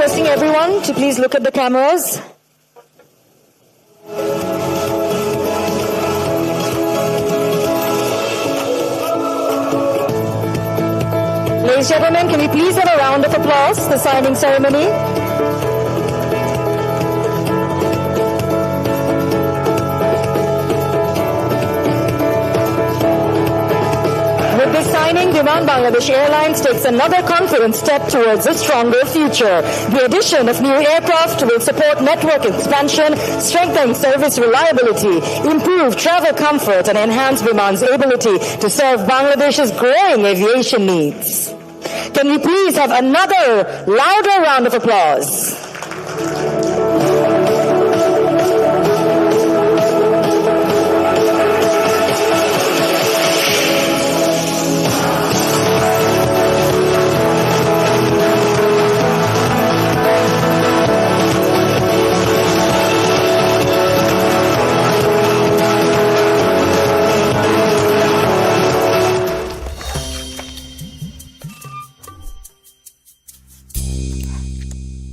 requesting everyone to please look at the cameras. Ladies and gentlemen, can we please have a round of applause for the signing ceremony? With this signing, Boeing-Bangladesh Airlines takes another confident step towards a stronger future. The addition of new aircraft will support network expansion, strengthen service reliability, improve travel comfort, and enhance Biman's ability to serve Bangladesh's growing aviation needs. Can we please have another louder round of applause?